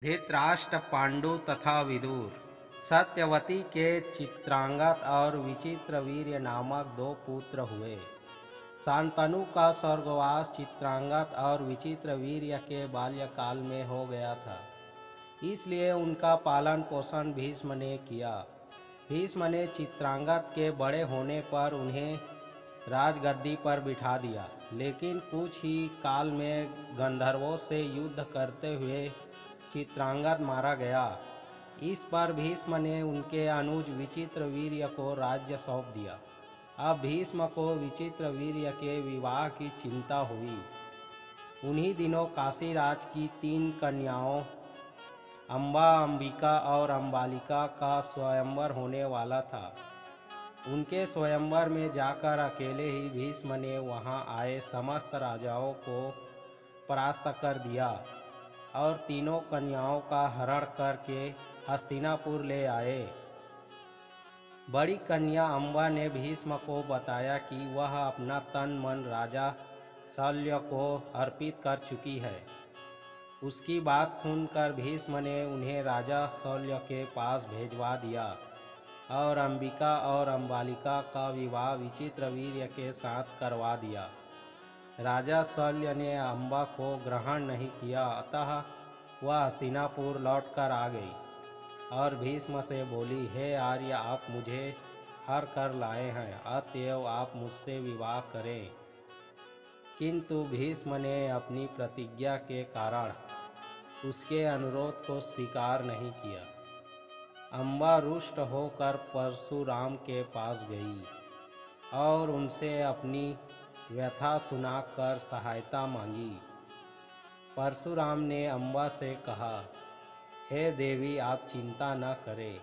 धृतराष्ट्र, पांडु तथा विदुर। सत्यवती के चित्रांगद और विचित्र वीर्य नामक दो पुत्र हुए। शांतनु का स्वर्गवास चित्रांगद और विचित्र वीर्य के बाल्यकाल में हो गया था, इसलिए उनका पालन पोषण भीष्म ने किया। भीष्म ने चित्रांगद के बड़े होने पर उन्हें राजगद्दी पर बिठा दिया, लेकिन कुछ ही काल में गंधर्वों से युद्ध करते हुए चित्रांगद मारा गया। इस पर भीष्म ने उनके अनुज विचित्र वीर्य को राज्य सौंप दिया। अब भीष्म को विचित्र वीर्य के विवाह की चिंता हुई। उन्हीं दिनों काशीराज की 3 कन्याओं अम्बा, अंबिका और अम्बालिका का स्वयंवर होने वाला था। उनके स्वयंवर में जाकर अकेले ही भीष्म ने वहां आए समस्त राजाओं को परास्त कर दिया और तीनों कन्याओं का हरण करके हस्तिनापुर ले आए। बड़ी कन्या अम्बा ने भीष्म को बताया कि वह अपना तन मन राजा शल्य को अर्पित कर चुकी है। उसकी बात सुनकर भीष्म ने उन्हें राजा शल्य के पास भेजवा दिया और अंबिका और अम्बालिका का विवाह विचित्र वीर्य के साथ करवा दिया। राजा शल्य ने अम्बा को ग्रहण नहीं किया, अतः वह हस्तिनापुर लौटकर आ गई और भीष्म से बोली, हे आर्य, आप मुझे हर कर लाए हैं, अतएव आप मुझसे विवाह करें। किंतु भीष्म ने अपनी प्रतिज्ञा के कारण उसके अनुरोध को स्वीकार नहीं किया। अम्बा रुष्ट होकर परशुराम के पास गई और उनसे अपनी व्यथा सुनाकर सहायता मांगी। परशुराम ने अम्बा से कहा, हे देवी, आप चिंता न करें,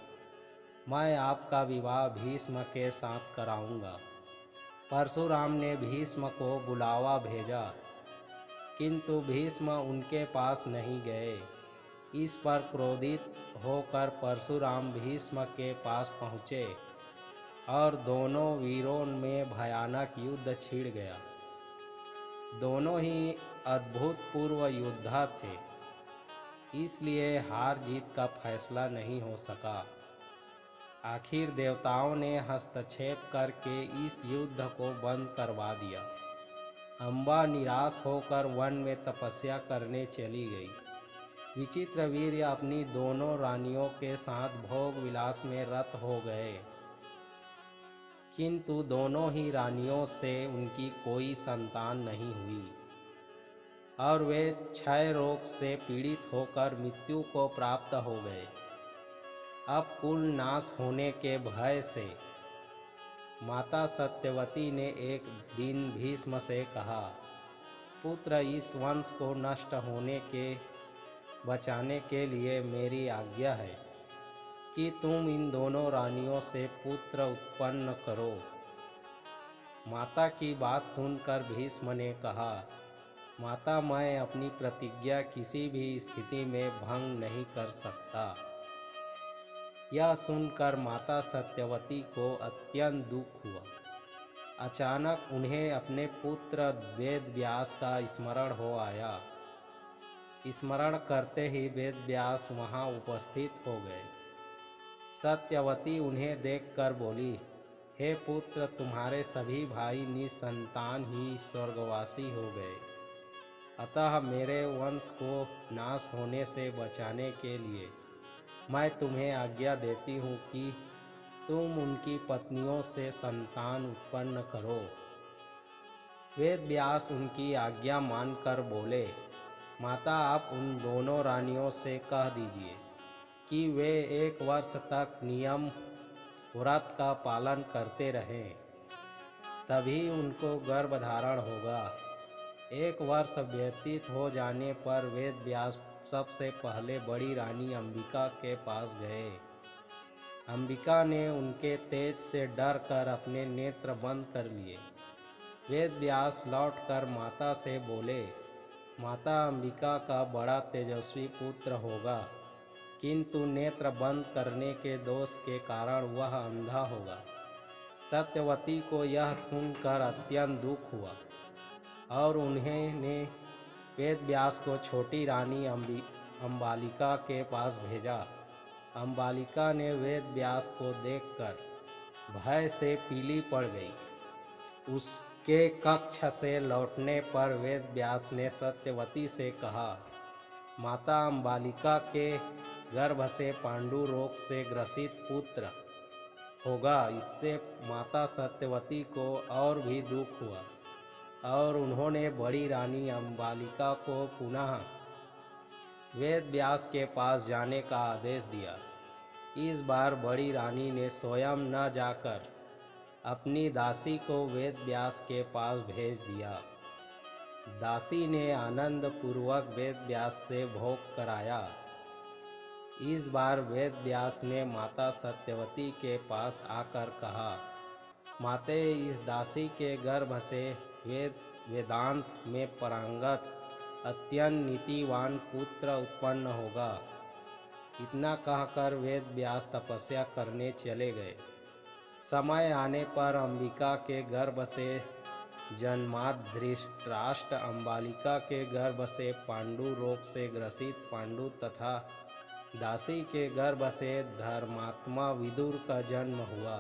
मैं आपका विवाह भीष्म के साथ कराऊंगा। परशुराम ने भीष्म को बुलावा भेजा, किंतु भीष्म उनके पास नहीं गए। इस पर क्रोधित होकर परशुराम भीष्म के पास पहुँचे और दोनों वीरों में भयानक युद्ध छिड़ गया। दोनों ही अभूतपूर्व योद्धा थे, इसलिए हार जीत का फैसला नहीं हो सका। आखिर देवताओं ने हस्तक्षेप करके इस युद्ध को बंद करवा दिया। अम्बा निराश होकर वन में तपस्या करने चली गई। विचित्र वीर्य अपनी दोनों रानियों के साथ भोग विलास में रत हो गए, किंतु दोनों ही रानियों से उनकी कोई संतान नहीं हुई और वे क्षय रोग से पीड़ित होकर मृत्यु को प्राप्त हो गए। अब कुल नाश होने के भय से माता सत्यवती ने एक दिन भीष्म से कहा, पुत्र, इस वंश को नष्ट होने के बचाने के लिए मेरी आज्ञा है कि तुम इन दोनों रानियों से पुत्र उत्पन्न करो। माता की बात सुनकर भीष्म ने कहा, माता, मैं अपनी प्रतिज्ञा किसी भी स्थिति में भंग नहीं कर सकता। यह सुनकर माता सत्यवती को अत्यंत दुख हुआ। अचानक उन्हें अपने पुत्र वेद व्यास का स्मरण हो आया। स्मरण करते ही वेद व्यास वहाँ उपस्थित हो गए। सत्यवती उन्हें देखकर बोली, हे पुत्र, तुम्हारे सभी भाई निसंतान ही स्वर्गवासी हो गए, अतः मेरे वंश को नाश होने से बचाने के लिए मैं तुम्हें आज्ञा देती हूँ कि तुम उनकी पत्नियों से संतान उत्पन्न करो। वेद व्यास उनकी आज्ञा मानकर बोले, माता, आप उन दोनों रानियों से कह दीजिए कि वे 1 वर्ष तक नियम व्रत का पालन करते रहें, तभी उनको गर्भधारण होगा। 1 वर्ष व्यतीत हो जाने पर वेद व्यास सबसे पहले बड़ी रानी अंबिका के पास गए। अंबिका ने उनके तेज से डर कर अपने नेत्र बंद कर लिए। वेद व्यास लौटकर माता से बोले, माता, अंबिका का बड़ा तेजस्वी पुत्र होगा, किंतु नेत्र बंद करने के दोष के कारण वह अंधा होगा। सत्यवती को यह सुनकर अत्यंत दुख हुआ और उन्होंने वेद व्यास को छोटी रानी अम्बालिका के पास भेजा। अम्बालिका ने वेद व्यास को देखकर भय से पीली पड़ गई। उसके कक्ष से लौटने पर वेद व्यास ने सत्यवती से कहा, माता अम्बालिका के गर्भ से पांडु रोग से ग्रसित पुत्र होगा। इससे माता सत्यवती को और भी दुख हुआ और उन्होंने बड़ी रानी अम्बालिका को पुनः वेद व्यास के पास जाने का आदेश दिया। इस बार बड़ी रानी ने स्वयं न जाकर अपनी दासी को वेद व्यास के पास भेज दिया। दासी ने आनंद पूर्वक वेद व्यास से भोग कराया। इस बार वेद व्यास ने माता सत्यवती के पास आकर कहा, माते, इस दासी के गर्भ से वेदांत में पारंगत अत्यंत नीतिवान पुत्र उत्पन्न होगा। इतना कहकर वेद व्यास तपस्या करने चले गए। समय आने पर अंबिका के गर्भ से जन्मात धृतराष्ट्र, अम्बालिका के गर्भ से पांडु रोग से ग्रसित पांडु तथा दासी के गर्भ से धर्मात्मा विदुर का जन्म हुआ।